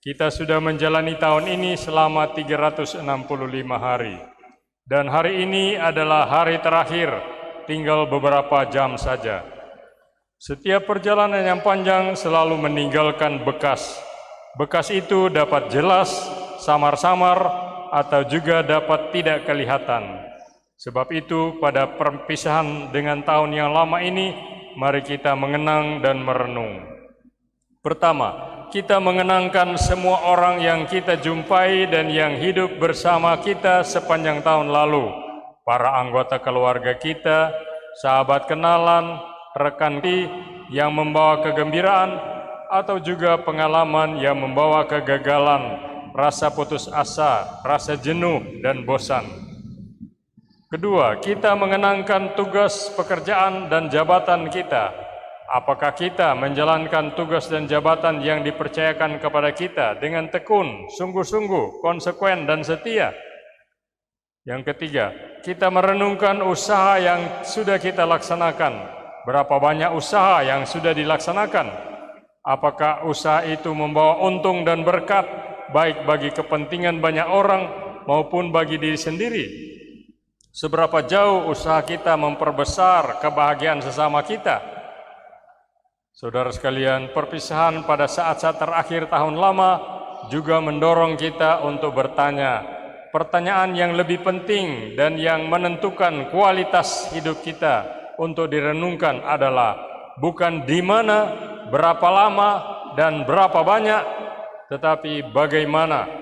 Kita sudah menjalani tahun ini selama 365 hari. Dan hari ini adalah hari terakhir, tinggal beberapa jam saja. Setiap perjalanan yang panjang selalu meninggalkan bekas. Bekas itu dapat jelas, samar-samar, atau juga dapat tidak kelihatan. Sebab itu, pada perpisahan dengan tahun yang lama ini, mari kita mengenang dan merenung. Pertama, kita mengenangkan semua orang yang kita jumpai dan yang hidup bersama kita sepanjang tahun lalu. Para anggota keluarga kita, sahabat kenalan, rekan yang membawa kegembiraan, atau juga pengalaman yang membawa kegagalan, rasa putus asa, rasa jenuh, dan bosan. Kedua, kita mengenangkan tugas pekerjaan dan jabatan kita. Apakah kita menjalankan tugas dan jabatan yang dipercayakan kepada kita dengan tekun, sungguh-sungguh, konsekuen, dan setia? Yang ketiga, kita merenungkan usaha yang sudah kita laksanakan. Berapa banyak usaha yang sudah dilaksanakan? Apakah usaha itu membawa untung dan berkat, baik bagi kepentingan banyak orang maupun bagi diri sendiri? Seberapa jauh usaha kita memperbesar kebahagiaan sesama kita? Saudara sekalian, perpisahan pada saat-saat terakhir tahun lama juga mendorong kita untuk bertanya pertanyaan yang lebih penting dan yang menentukan kualitas hidup kita untuk direnungkan adalah bukan di mana, berapa lama, dan berapa banyak, tetapi bagaimana.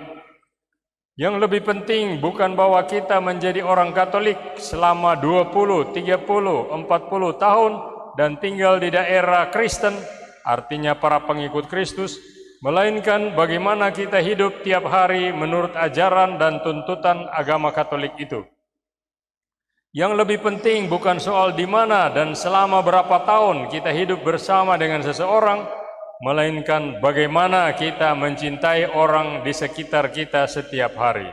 Yang lebih penting bukan bahwa kita menjadi orang Katolik selama 20, 30, 40 tahun dan tinggal di daerah Kristen, artinya para pengikut Kristus, melainkan bagaimana kita hidup tiap hari menurut ajaran dan tuntutan agama Katolik itu. Yang lebih penting bukan soal di mana dan selama berapa tahun kita hidup bersama dengan seseorang, melainkan bagaimana kita mencintai orang di sekitar kita setiap hari.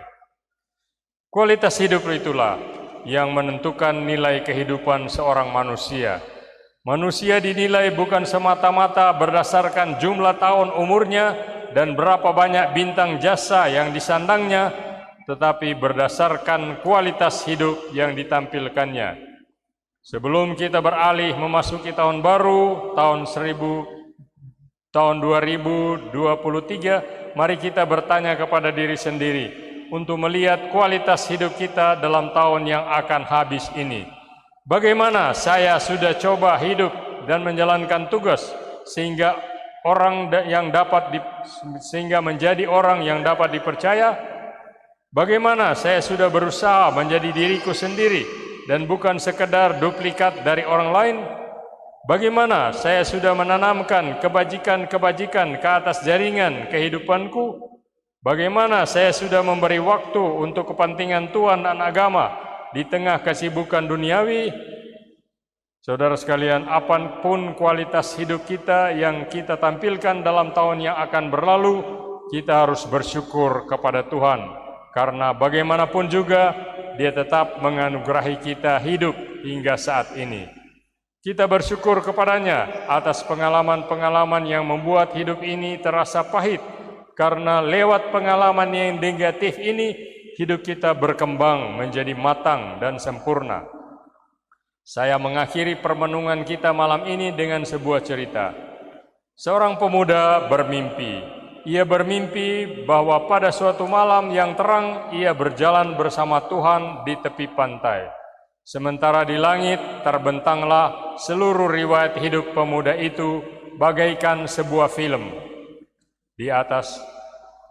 Kualitas hidup itulah yang menentukan nilai kehidupan seorang manusia. Manusia dinilai bukan semata-mata berdasarkan jumlah tahun umurnya dan berapa banyak bintang jasa yang disandangnya, tetapi berdasarkan kualitas hidup yang ditampilkannya. Sebelum kita beralih memasuki tahun baru, tahun 2023, mari kita bertanya kepada diri sendiri untuk melihat kualitas hidup kita dalam tahun yang akan habis ini. Bagaimana saya sudah coba hidup dan menjalankan tugas sehingga menjadi orang yang dapat dipercaya? Bagaimana saya sudah berusaha menjadi diriku sendiri dan bukan sekedar duplikat dari orang lain? Bagaimana saya sudah menanamkan kebajikan-kebajikan ke atas jaringan kehidupanku? Bagaimana saya sudah memberi waktu untuk kepentingan Tuhan dan agama di tengah kesibukan duniawi? Saudara sekalian, apapun kualitas hidup kita yang kita tampilkan dalam tahun yang akan berlalu, kita harus bersyukur kepada Tuhan, karena bagaimanapun juga Dia tetap menganugerahi kita hidup hingga saat ini. Kita bersyukur kepadanya atas pengalaman-pengalaman yang membuat hidup ini terasa pahit, karena lewat pengalaman yang negatif ini, hidup kita berkembang menjadi matang dan sempurna. Saya mengakhiri permenungan kita malam ini dengan sebuah cerita. Seorang pemuda bermimpi. Ia bermimpi bahwa pada suatu malam yang terang, ia berjalan bersama Tuhan di tepi pantai. Sementara di langit terbentanglah seluruh riwayat hidup pemuda itu bagaikan sebuah film. Di atas,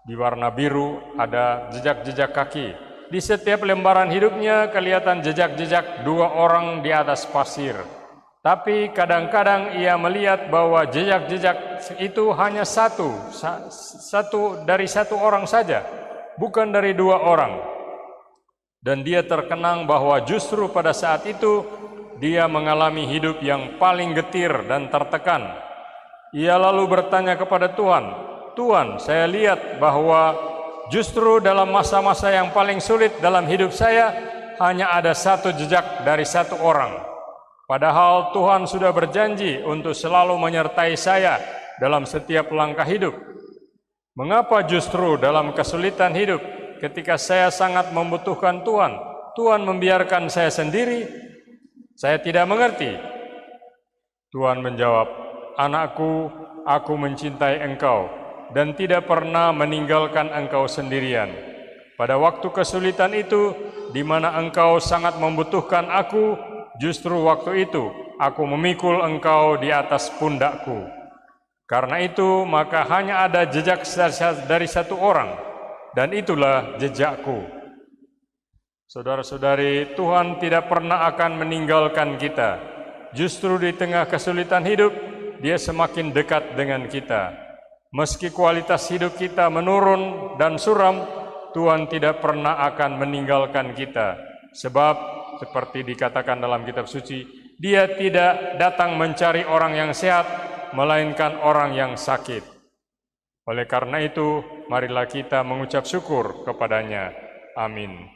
di warna biru, ada jejak-jejak kaki. Di setiap lembaran hidupnya kelihatan jejak-jejak dua orang di atas pasir. Tapi kadang-kadang ia melihat bahwa jejak-jejak itu hanya satu dari satu orang saja, bukan dari dua orang. Dan dia terkenang bahwa justru pada saat itu dia mengalami hidup yang paling getir dan tertekan. Ia lalu bertanya kepada Tuhan, "Tuhan, saya lihat bahwa justru dalam masa-masa yang paling sulit dalam hidup saya hanya ada satu jejak dari satu orang. Padahal Tuhan sudah berjanji untuk selalu menyertai saya dalam setiap langkah hidup." Mengapa justru dalam kesulitan hidup, ketika saya sangat membutuhkan Tuhan, Tuhan membiarkan saya sendiri? Saya tidak mengerti. Tuhan menjawab, "Anakku, aku mencintai engkau dan tidak pernah meninggalkan engkau sendirian. Pada waktu kesulitan itu, di mana engkau sangat membutuhkan aku, justru waktu itu aku memikul engkau di atas pundakku. Karena itu, maka hanya ada jejak dari satu orang, dan itulah jejakku." Saudara-saudari, Tuhan tidak pernah akan meninggalkan kita. Justru di tengah kesulitan hidup, Dia semakin dekat dengan kita. Meski kualitas hidup kita menurun dan suram, Tuhan tidak pernah akan meninggalkan kita. Sebab, seperti dikatakan dalam kitab suci, Dia tidak datang mencari orang yang sehat, melainkan orang yang sakit. Oleh karena itu, marilah kita mengucap syukur kepadanya. Amin.